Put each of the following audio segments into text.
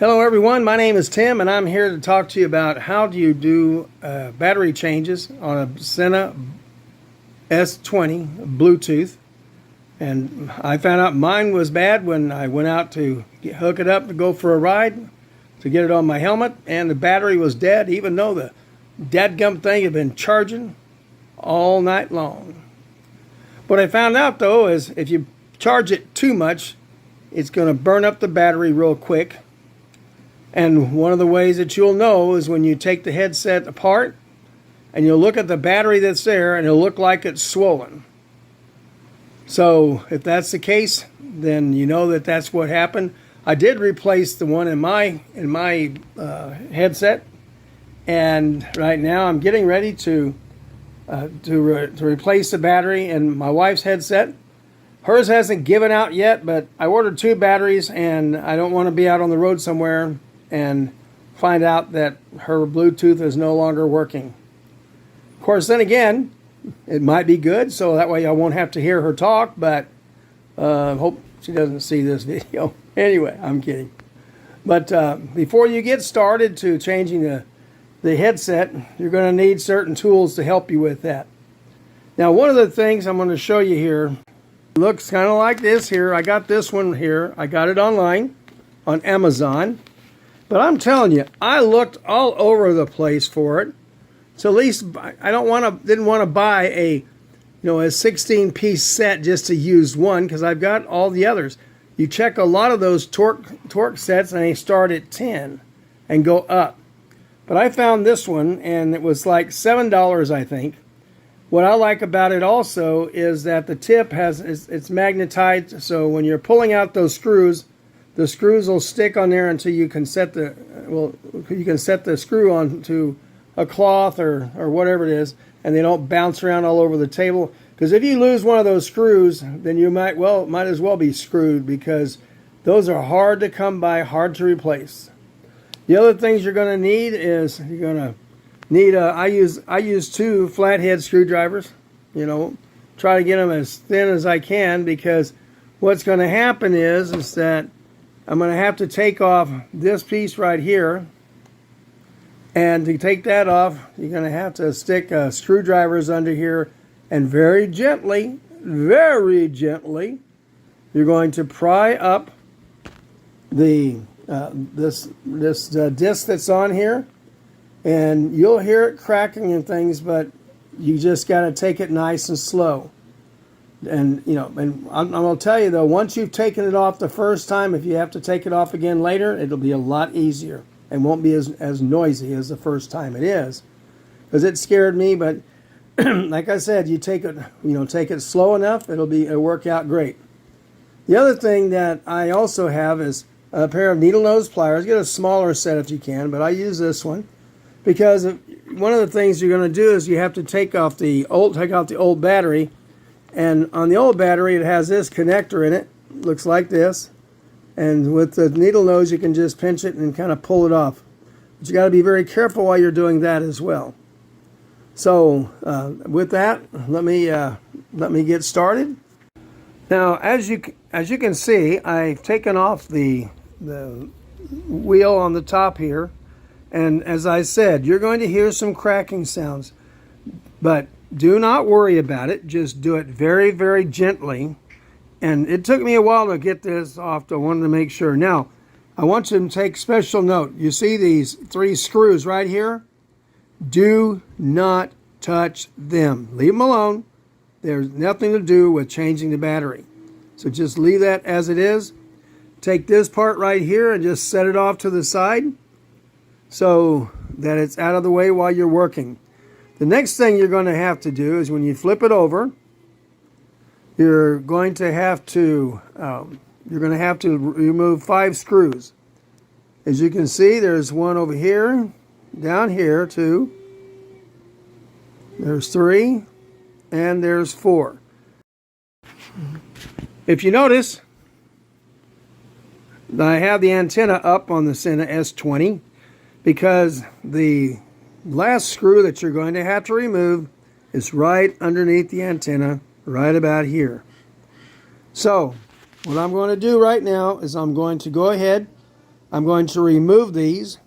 Hello everyone, my name is Tim and I'm here to talk to you about how do you do battery changes on a Sena S20 Bluetooth. And I found out mine was bad when I went out to hook it up to go for a ride to get it on my helmet, and the battery was dead even though the dadgum thing had been charging all night long. What I found out though is if you charge it too much, it's going to burn up the battery real quick. And one of the ways that you'll know is when you take the headset apart and you'll look at the battery that's there and it'll look like it's swollen. So if that's the case, then you know that that's what happened. I did replace the one in my headset, and right now I'm getting ready to replace the battery in my wife's headset. Hers hasn't given out yet, but I ordered 2 batteries and I don't want to be out on the road somewhere and find out that her Bluetooth is no longer working. Of course, then again, it might be good, so that way I won't have to hear her talk, but hope she doesn't see this video. Anyway, I'm kidding. But before you get started to changing the headset, you're going to need certain tools to help you with that. Now, one of the things I'm going to show you here looks kind of like this here. I got this one here. I got it online on Amazon. But I'm telling you, I looked all over the place for it. So at least I didn't want to buy a 16-piece set just to use one, because I've got all the others. You check a lot of those torque sets and they start at 10 and go up. But I found this one and it was like $7, I think. What I like about it also is that the tip it's magnetized, so when you're pulling out those screws, the screws will stick on there until you can set the screw onto a cloth or whatever it is, and they don't bounce around all over the table. Because if you lose one of those screws, then you might as well be screwed, because those are hard to come by, hard to replace. The other things you're going to need is I use 2 flathead screwdrivers. Try to get them as thin as I can, because what's going to happen is that I'm going to have to take off this piece right here. And to take that off, you're going to have to stick screwdrivers under here, and very gently, you're going to pry up the this disc that's on here, and you'll hear it cracking and things, but you just got to take it nice and slow. And I'm going to tell you though, once you've taken it off the first time, if you have to take it off again later, it'll be a lot easier and won't be as noisy as the first time it is. Because it scared me, but like I said, you take it slow enough, it'll work out great. The other thing that I also have is a pair of needle nose pliers. Get a smaller set if you can, but I use this one because one of the things you're going to do is you have to take out the old battery. And on the old battery, it has this connector in it. Looks like this. And with the needle nose, you can just pinch it and kind of pull it off. But you got to be very careful while you're doing that as well. So with that, let me get started. Now, as you can see, I've taken off the wheel on the top here. And as I said, you're going to hear some cracking sounds. But do not worry about it. Just do it very, very gently. And it took me a while to get this off. I wanted to make sure. Now, I want you to take special note. You see these 3 screws right here? Do not touch them. Leave them alone. There's nothing to do with changing the battery. So just leave that as it is. Take this part right here and just set it off to the side so that it's out of the way while you're working. The next thing you're going to have to do is when you flip it over, you're going to have to remove 5 screws. As you can see, there's one over here, down here 2, there's 3, and there's 4. If you notice, I have the antenna up on the Sena S20 because the last screw that you're going to have to remove is right underneath the antenna, right about here. So what I'm going to do right now is I'm going to go ahead I'm going to remove these,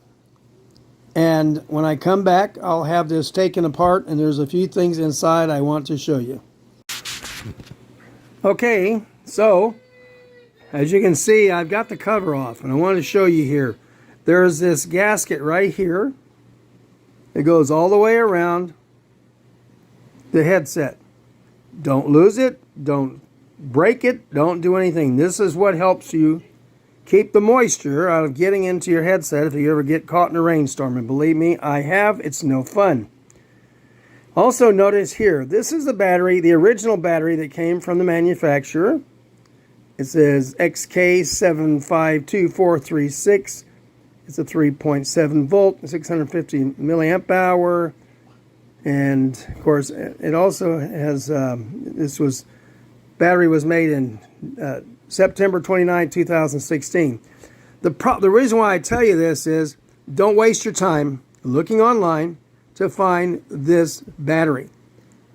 and when I come back, I'll have this taken apart, and there's a few things inside I want to show you. Okay, so as you can see, I've got the cover off, and I want to show you here. There's this gasket right here. It goes all the way around the headset. Don't lose it, don't break it, don't do anything. This is what helps you keep the moisture out of getting into your headset if you ever get caught in a rainstorm. And believe me, I have. It's no fun. Also notice here, this is the battery, the original battery that came from the manufacturer. It says XK752436. It's a 3.7 volt, 650 milliamp hour. And of course, it also has, battery was made in September 29, 2016. The reason why I tell you this is don't waste your time looking online to find this battery.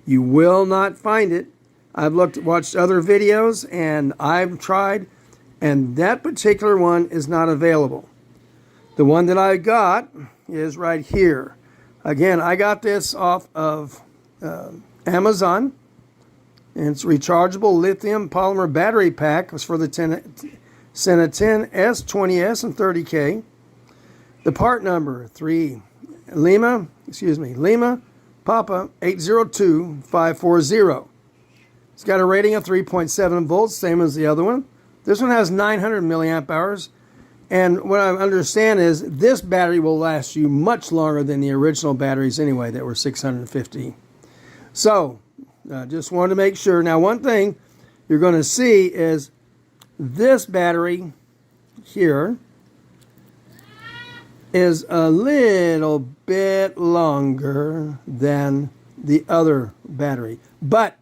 You will not find it. I've watched other videos, and I've tried, and that particular one is not available. The one that I got is right here. Again, I got this off of Amazon, and it's rechargeable lithium polymer battery pack. It was for the Sena S20 and 30K. The part number Lima Papa 802540. It's got a rating of 3.7 volts, same as the other one. This one has 900 milliamp hours. And what I understand is this battery will last you much longer than the original batteries anyway that were 650. So, just wanted to make sure. Now, one thing you're going to see is this battery here is a little bit longer than the other battery. But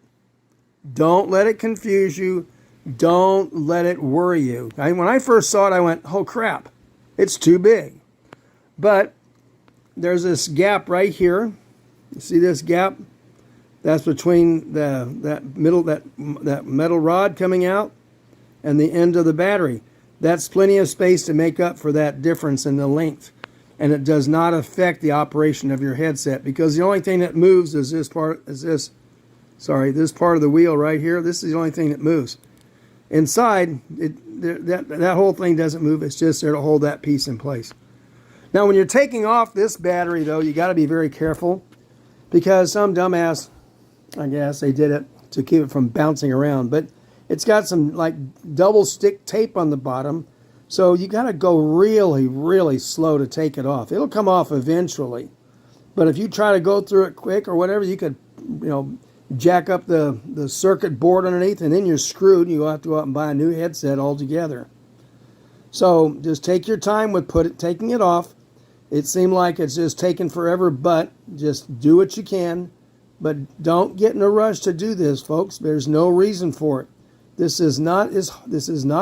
don't let it confuse you. Don't let it worry you. When I first saw it, I went, oh crap, it's too big. But there's this gap right here. You see this gap? That's between that metal rod coming out and the end of the battery. That's plenty of space to make up for that difference in the length. And it does not affect the operation of your headset, because the only thing that moves is this part of the wheel right here. This is the only thing that moves. Inside, that whole thing doesn't move. It's just there to hold that piece in place. Now, when you're taking off this battery, though, you got to be very careful, because some dumbass, I guess, they did it to keep it from bouncing around. But it's got some like double stick tape on the bottom, so you got to go really, really slow to take it off. It'll come off eventually, but if you try to go through it quick or whatever, you could, jack up the circuit board underneath, and then you're screwed. You have to go out and buy a new headset altogether. So just take your time with taking it off. It seemed like it's just taking forever, but just do what you can. But don't get in a rush to do this, folks. There's no reason for it. This is not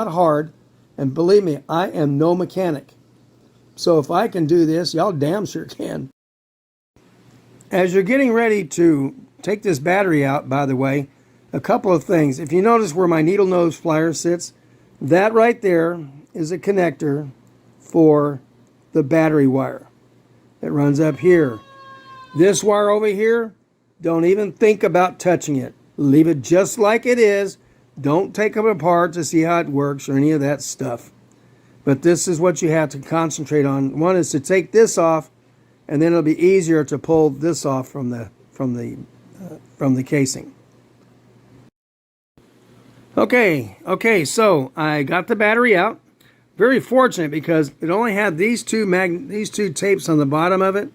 hard, and believe me, I am no mechanic. So if I can do this, y'all damn sure can. As you're getting ready to take this battery out, by the way, a couple of things. If you notice where my needle nose plier sits, that right there is a connector for the battery wire. It runs up here. This wire over here, don't even think about touching it. Leave it just like it is. Don't take it apart to see how it works or any of that stuff. But this is what you have to concentrate on. One is to take this off, and then it'll be easier to pull this off from the casing. Okay, so I got the battery out. Very fortunate, because it only had these two tapes on the bottom of it,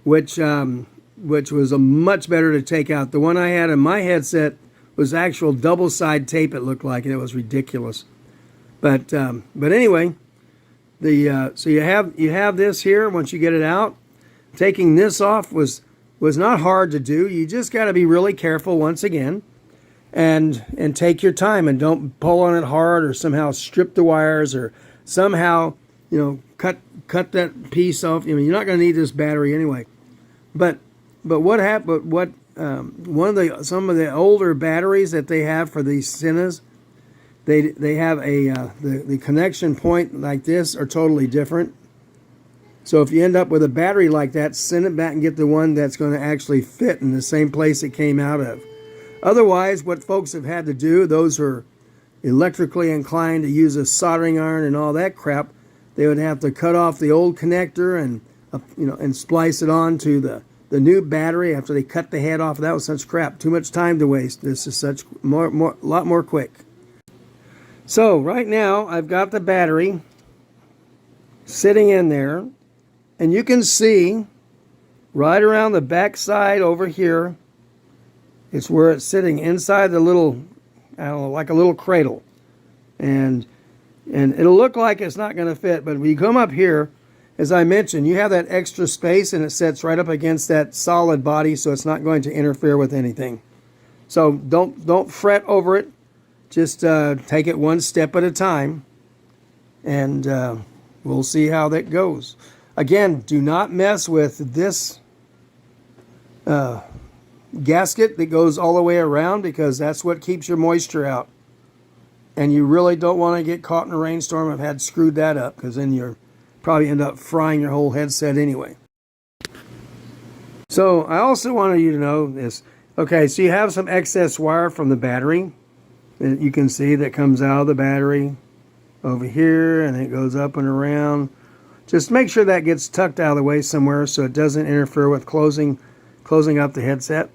which was a much better to take out. The one I had in my headset was actual double-side tape, it looked like, and it was ridiculous. But anyway, so you have this here. Once you get it out, taking this off was not hard to do. You just got to be really careful once again, and take your time, and don't pull on it hard or somehow strip the wires or somehow cut that piece off. You're not going to need this battery anyway. But what some of the older batteries that they have for these Senas, they have a the connection point like this are totally different. So if you end up with a battery like that, send it back and get the one that's going to actually fit in the same place it came out of. Otherwise, what folks have had to do, those who are electrically inclined to use a soldering iron and all that crap, they would have to cut off the old connector and and splice it on to the new battery after they cut the head off. That was such crap. Too much time to waste. This is such lot more quick. So right now I've got the battery sitting in there, and you can see right around the back side over here, it's where it's sitting inside the little, I don't know, like a little cradle. And it'll look like it's not going to fit, but when you come up here, as I mentioned, you have that extra space and it sits right up against that solid body, so it's not going to interfere with anything. So don't fret over it. Just take it one step at a time, and we'll see how that goes. Again, do not mess with this gasket that goes all the way around, because that's what keeps your moisture out. And you really don't want to get caught in a rainstorm. I've had screwed that up, because then you're probably end up frying your whole headset anyway. So I also wanted you to know this. Okay, so you have some excess wire from the battery that you can see that comes out of the battery over here, and it goes up and around. Just make sure that gets tucked out of the way somewhere so it doesn't interfere with closing up the headset.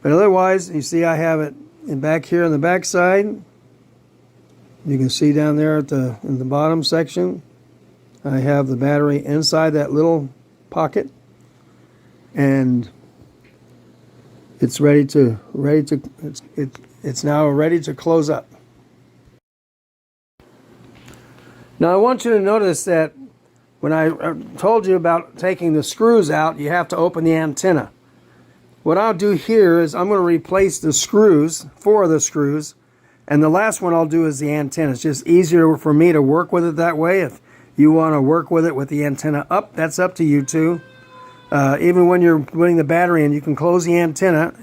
But otherwise, you see I have it back here on the back side. You can see down there in the bottom section, I have the battery inside that little pocket, and it's it's now ready to close up. Now I want you to notice that when I told you about taking the screws out, you have to open the antenna. What I'll do here is I'm going to replace the screws, 4 of the screws, and the last one I'll do is the antenna. It's just easier for me to work with it that way. If you want to work with it with the antenna up, that's up to you too. Even when you're putting the battery in, you can close the antenna.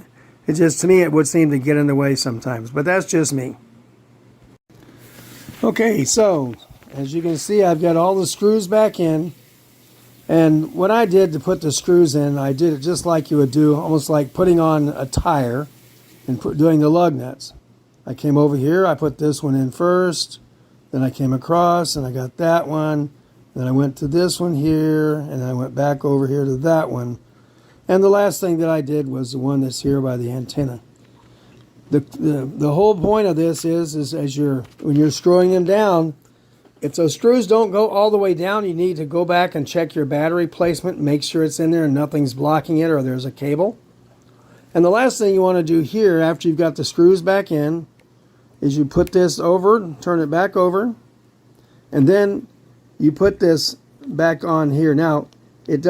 It just, to me, it would seem to get in the way sometimes, but that's just me. Okay, so as you can see, I've got all the screws back in, and what I did to put the screws in, I did it just like you would do, almost like putting on a tire and doing the lug nuts. I came over here, I put this one in first, then I came across and I got that one, then I went to this one here, and I went back over here to that one. And the last thing that I did was the one that's here by the antenna. The whole point of this is when you're screwing them down, if those screws don't go all the way down, you need to go back and check your battery placement, make sure it's in there and nothing's blocking it or there's a cable. And the last thing you want to do here after you've got the screws back in is you put this over, turn it back over, and then you put this back on here. Now, it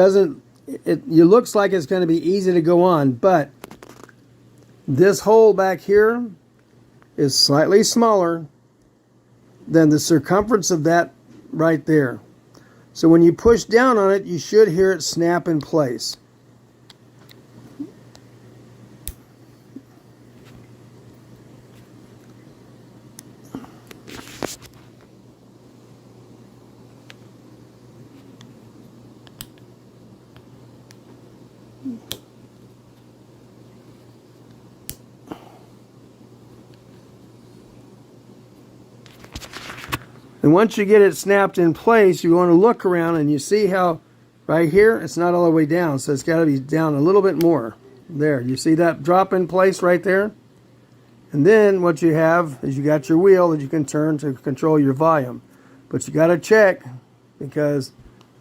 looks like it's going to be easy to go on, but this hole back here is slightly smaller than the circumference of that right there. So when you push down on it, you should hear it snap in place. And once you get it snapped in place, you want to look around and you see how right here, it's not all the way down. So it's got to be down a little bit more. There, you see that drop in place right there? And then what you have is you got your wheel that you can turn to control your volume. But you got to check, because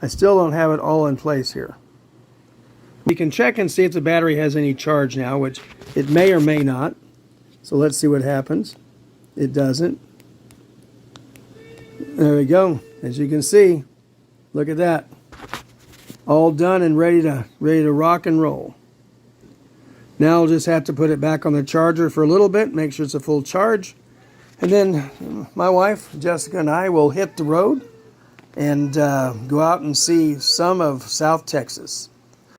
I still don't have it all in place here. We can check and see if the battery has any charge now, which it may or may not. So let's see what happens. It doesn't. There we go. As you can see, look at that. All done and ready to rock and roll. Now I'll just have to put it back on the charger for a little bit, make sure it's a full charge. And then my wife, Jessica, and I will hit the road and go out and see some of South Texas.